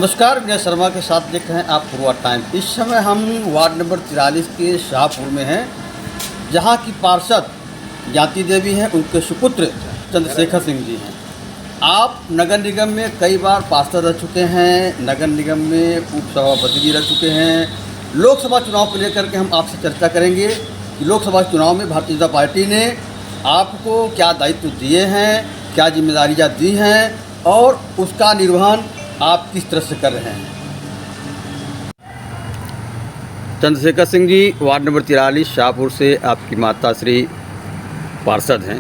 नमस्कार, विजय शर्मा के साथ देख रहे हैं आप पूर्वा टाइम। इस समय हम वार्ड नंबर 43 के शाहपुर में हैं, जहां की पार्षद ज्ञाति देवी हैं, उनके सुपुत्र चंद्रशेखर सिंह जी हैं। आप नगर निगम में कई बार पार्षद रह चुके हैं, नगर निगम में उपसभापति भी रह चुके हैं। लोकसभा चुनाव को लेकर के हम आपसे चर्चा करेंगे कि लोकसभा चुनाव में भारतीय जनता पार्टी ने आपको क्या दायित्व दिए हैं, क्या जिम्मेदारियाँ दी हैं और उसका निर्वहन आप किस तरह से कर रहे हैं। चंद्रशेखर सिंह जी, वार्ड नंबर 43 शाहपुर से आपकी माता श्री पार्षद हैं।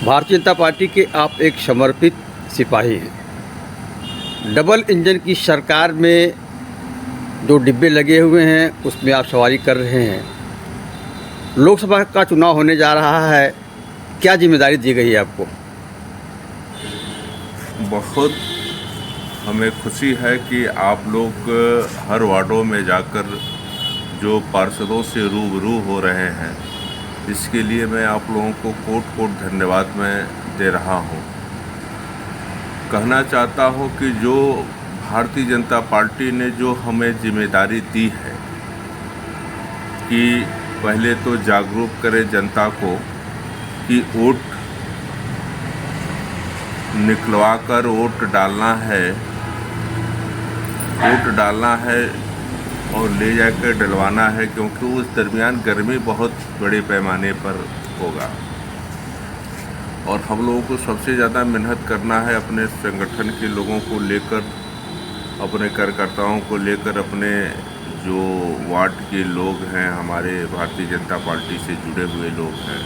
भारतीय जनता पार्टी के आप एक समर्पित सिपाही हैं। डबल इंजन की सरकार में जो डिब्बे लगे हुए हैं उसमें आप सवारी कर रहे हैं। लोकसभा का चुनाव होने जा रहा है, क्या जिम्मेदारी दी गई है आपको? बहुत हमें खुशी है कि आप लोग हर वार्डों में जाकर जो पार्षदों से रूबरू हो रहे हैं, इसके लिए मैं आप लोगों को कोट कोट धन्यवाद मैं दे रहा हूं। कहना चाहता हूं कि जो भारतीय जनता पार्टी ने जो हमें जिम्मेदारी दी है कि पहले तो जागरूक करें जनता को कि वोट निकलवा कर वोट डालना है और ले जाकर डलवाना है, क्योंकि उस दरमियान गर्मी बहुत बड़े पैमाने पर होगा और हम लोगों को सबसे ज़्यादा मेहनत करना है अपने संगठन के लोगों को लेकर, अपने कार्यकर्ताओं को लेकर, अपने जो वार्ड के लोग हैं, हमारे भारतीय जनता पार्टी से जुड़े हुए लोग हैं,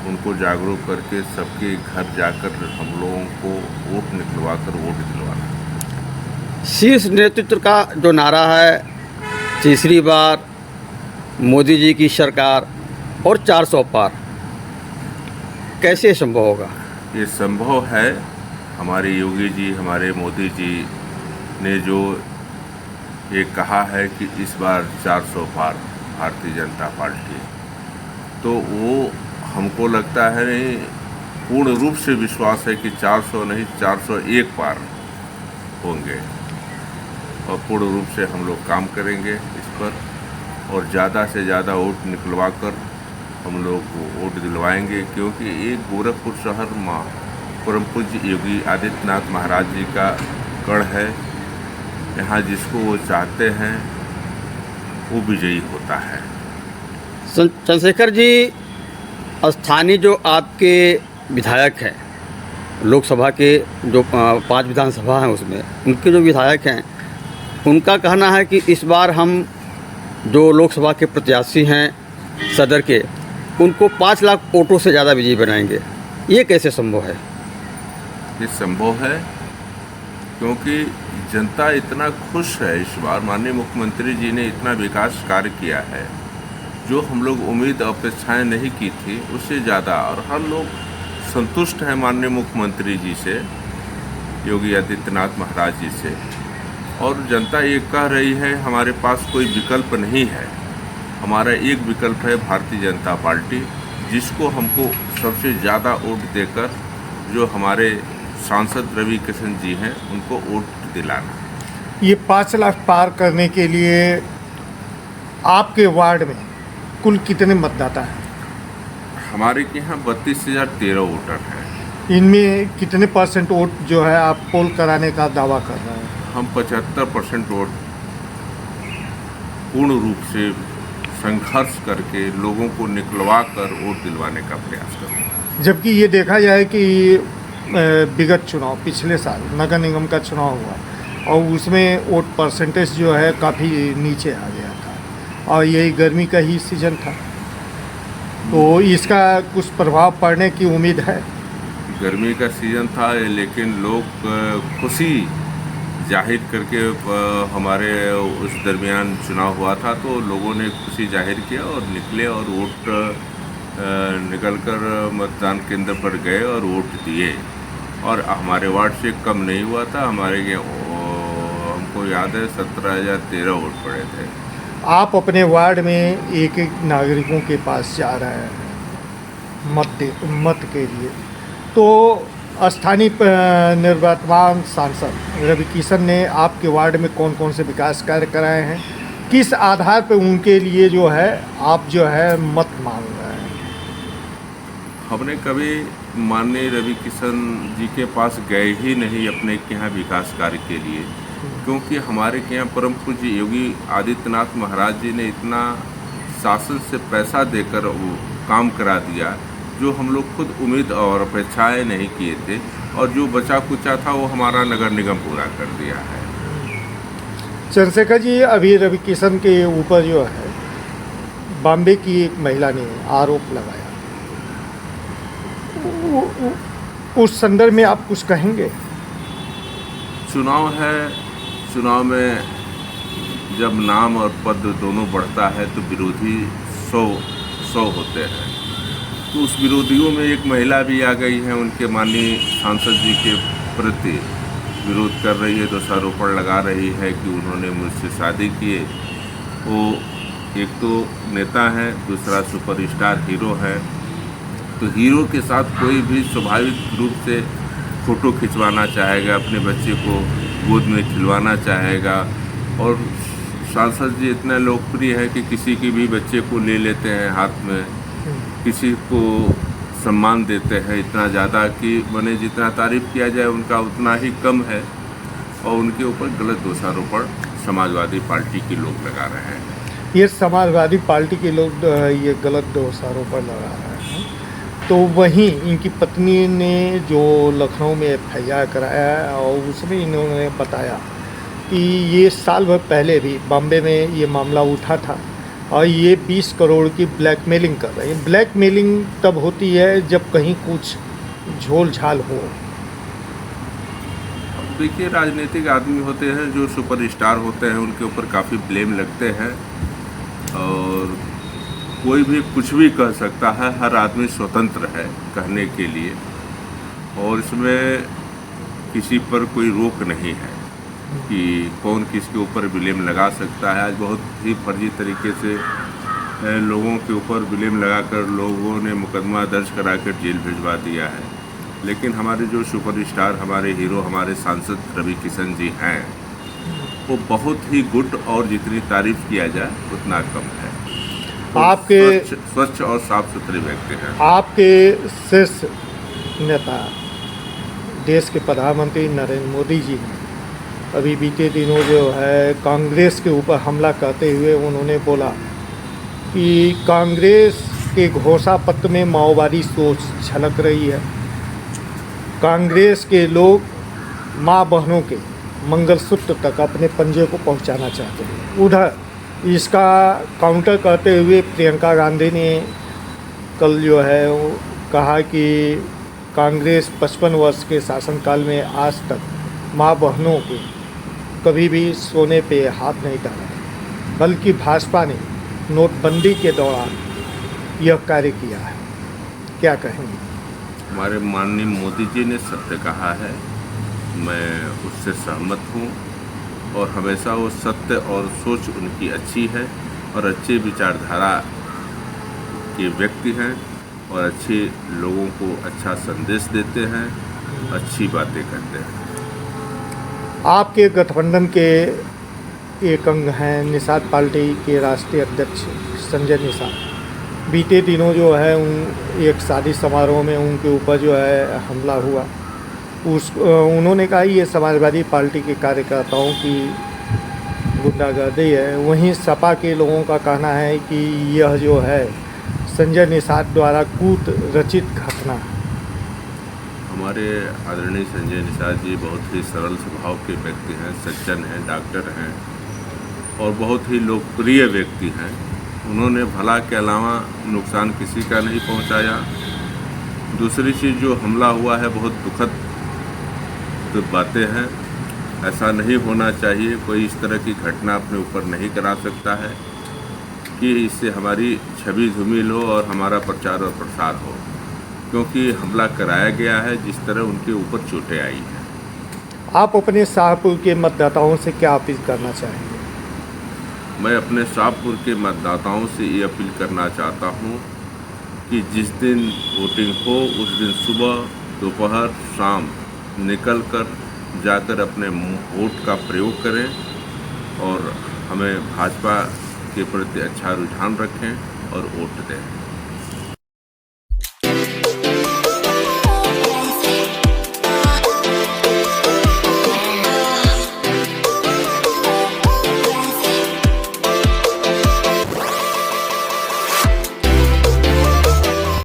उनको जागरूक करके सबके घर जाकर हम लोगों को वोट निकलवा कर वोट दिलवाना। शीर्ष नेतृत्व का जो नारा है, तीसरी बार मोदी जी की सरकार और 400 पार, कैसे संभव होगा? ये संभव है। हमारे योगी जी, हमारे मोदी जी ने जो ये कहा है कि इस बार 400 पार भारतीय जनता पार्टी, तो वो हमको लगता है नहीं, पूर्ण रूप से विश्वास है कि 400 नहीं 401 पार होंगे और पूर्ण रूप से हम लोग काम करेंगे इस पर और ज़्यादा से ज़्यादा वोट निकलवा कर हम लोग वोट दिलवाएंगे, क्योंकि एक गोरखपुर शहर परम पूज्य योगी आदित्यनाथ महाराज जी का गढ़ है। यहाँ जिसको वो चाहते हैं वो विजयी होता है। चंद्रशेखर जी, स्थानीय जो आपके विधायक हैं, लोकसभा के जो 5 विधानसभा हैं उसमें उनके जो विधायक हैं, उनका कहना है कि इस बार हम जो लोकसभा के प्रत्याशी हैं सदर के, उनको 5 लाख वोटों से ज़्यादा विजयी बनाएंगे। ये कैसे संभव है? ये संभव है क्योंकि जनता इतना खुश है। इस बार माननीय मुख्यमंत्री जी ने इतना विकास कार्य किया है जो हम लोग उम्मीद अपेक्षाएं नहीं की थी, उससे ज़्यादा, और हर लोग संतुष्ट हैं माननीय मुख्यमंत्री जी से, योगी आदित्यनाथ महाराज जी से। और जनता ये कह रही है हमारे पास कोई विकल्प नहीं है, हमारा एक विकल्प है भारतीय जनता पार्टी, जिसको हमको सबसे ज़्यादा वोट देकर जो हमारे सांसद रवि किशन जी हैं उनको वोट दिलाना। ये 5 लाख पार करने के लिए आपके वार्ड में कुल कितने मतदाता हैं? हमारे के यहाँ 32,013 वोटर हैं। इनमें कितने % वोट जो है आप पोल कराने का दावा कर रहे हैं? हम 75% वोट पूर्ण रूप से संघर्ष करके लोगों को निकलवा कर वोट दिलवाने का प्रयास करेंगे। जबकि ये देखा जाए कि विगत चुनाव पिछले साल नगर निगम का चुनाव हुआ और उसमें वोट परसेंटेज जो है काफ़ी नीचे आ गया था और यही गर्मी का ही सीज़न था, तो इसका कुछ प्रभाव पड़ने की उम्मीद है। गर्मी का सीज़न था, लेकिन लोग खुशी जाहिर करके हमारे उस दरमियान चुनाव हुआ था, तो लोगों ने खुशी जाहिर किया और निकले और वोट निकलकर मतदान केंद्र पर गए और वोट दिए। और हमारे वार्ड से कम नहीं हुआ था, हमारे हमको याद है 17,013 वोट पड़े थे। आप अपने वार्ड में एक एक नागरिकों के पास जा रहे हैं मत के लिए, तो स्थानीय निवर्तमान सांसद रवि किशन ने आपके वार्ड में कौन कौन से विकास कार्य कराए हैं, किस आधार पर उनके लिए जो है आप जो है मत मांग रहे हैं? हमने कभी माननीय रवि किशन जी के पास गए ही नहीं अपने के यहाँ विकास कार्य के लिए, क्योंकि हमारे के यहाँ परम पूज्य योगी आदित्यनाथ महाराज जी ने इतना शासन से पैसा देकर वो काम करा दिया जो हम लोग खुद उम्मीद और अपेक्षाएं नहीं किए थे, और जो बचा कुचा था वो हमारा नगर निगम पूरा कर दिया है। चंद्रशेखर जी, अभी रवि किशन के ऊपर जो है बॉम्बे की एक महिला ने आरोप लगाया, उस संदर्भ में आप कुछ कहेंगे? चुनाव है, चुनाव में जब नाम और पद दोनों बढ़ता है तो विरोधी 100 होते हैं, तो उस विरोधियों में एक महिला भी आ गई है, उनके माननीय सांसद जी के प्रति विरोध कर रही है, दोषारोपण लगा रही है कि उन्होंने मुझसे शादी किए। वो एक तो नेता हैं, दूसरा सुपरस्टार हीरो है, तो हीरो के साथ कोई भी स्वाभाविक रूप से फ़ोटो खिंचवाना चाहेगा, अपने बच्चे को गोद में खिलवाना चाहेगा, और सांसद जी इतना लोकप्रिय है कि किसी के भी बच्चे को ले लेते हैं हाथ में, किसी को सम्मान देते हैं इतना ज़्यादा कि मैंने जितना तारीफ़ किया जाए उनका उतना ही कम है, और उनके ऊपर गलत दोषारोपण समाजवादी पार्टी के लोग लगा रहे हैं। ये समाजवादी पार्टी के लोग ये गलत दोषारोपण लगा रहे हैं, तो वहीं इनकी पत्नी ने जो लखनऊ में FIR कराया है और उसमें इन्होंने बताया कि ये साल भर पहले भी बॉम्बे में ये मामला उठा था और ये 20 करोड़ की ब्लैकमेलिंग कर रहे हैं। ब्लैकमेलिंग तब होती है जब कहीं कुछ झोल झाल हो। देखिए, राजनीतिक आदमी होते हैं जो सुपरस्टार होते हैं, उनके ऊपर काफ़ी ब्लेम लगते हैं, और कोई भी कुछ भी कह सकता है, हर आदमी स्वतंत्र है कहने के लिए, और इसमें किसी पर कोई रोक नहीं है कि कौन किसके ऊपर ब्लेम लगा सकता है। आज बहुत ही फर्जी तरीके से लोगों के ऊपर ब्लेम लगाकर लोगों ने मुकदमा दर्ज कराकर जेल भिजवा दिया है, लेकिन हमारे जो सुपरस्टार, हमारे हीरो, हमारे सांसद रवि किशन जी हैं, वो बहुत ही गुड, और जितनी तारीफ किया जाए उतना कम है। आपके स्वच्छ और साफ सुथरे व्यक्ति हैं। आपके शीर्ष नेता देश के प्रधानमंत्री नरेंद्र मोदी जी ने अभी बीते दिनों जो है कांग्रेस के ऊपर हमला करते हुए उन्होंने बोला कि कांग्रेस के घोषणा पत्र में माओवादी सोच झलक रही है। कांग्रेस के लोग माँ बहनों के मंगलसूत्र तक अपने पंजे को पहुंचाना चाहते हैं। उधर इसका काउंटर करते हुए प्रियंका गांधी ने कल जो है वो कहा कि कांग्रेस 55 वर्ष के शासनकाल में आज तक माँ बहनों के कभी भी सोने पे हाथ नहीं डाला, बल्कि भाजपा ने नोटबंदी के दौरान यह कार्य किया है। क्या कहेंगे? हमारे माननीय मोदी जी ने सत्य कहा है, मैं उससे सहमत हूँ, और हमेशा वो सत्य और सोच उनकी अच्छी है, और अच्छे विचारधारा के व्यक्ति हैं, और अच्छे लोगों को अच्छा संदेश देते हैं, अच्छी बातें करते हैं। आपके गठबंधन के एक अंग हैं निषाद पार्टी के राष्ट्रीय अध्यक्ष संजय निषाद। बीते दिनों जो है एक शादी समारोह में उनके ऊपर जो है हमला हुआ। उन्होंने कहा ये समाजवादी पार्टी के कार्यकर्ताओं की गुंडागर्दी है। वहीं सपा के लोगों का कहना है कि यह जो है संजय निषाद द्वारा कूट रचित घटना है। हमारे आदरणीय संजय निषाद जी बहुत ही सरल स्वभाव के व्यक्ति हैं, सज्जन हैं, डॉक्टर हैं, और बहुत ही लोकप्रिय व्यक्ति हैं। उन्होंने भला के अलावा नुकसान किसी का नहीं पहुंचाया। दूसरी चीज़, जो हमला हुआ है बहुत दुखद बातें हैं, ऐसा नहीं होना चाहिए। कोई इस तरह की घटना अपने ऊपर नहीं करा सकता है कि इससे हमारी छवि धूमिल हो और हमारा प्रचार और प्रसार हो, क्योंकि हमला कराया गया है जिस तरह उनके ऊपर चोटें आई हैं। आप अपने शाहपुर के मतदाताओं से क्या अपील करना चाहेंगे? मैं अपने शाहपुर के मतदाताओं से ये अपील करना चाहता हूँ कि जिस दिन वोटिंग हो उस दिन सुबह दोपहर शाम निकल कर जाकर अपने वोट का प्रयोग करें और हमें भाजपा के प्रति अच्छा रुझान रखें और वोट दें।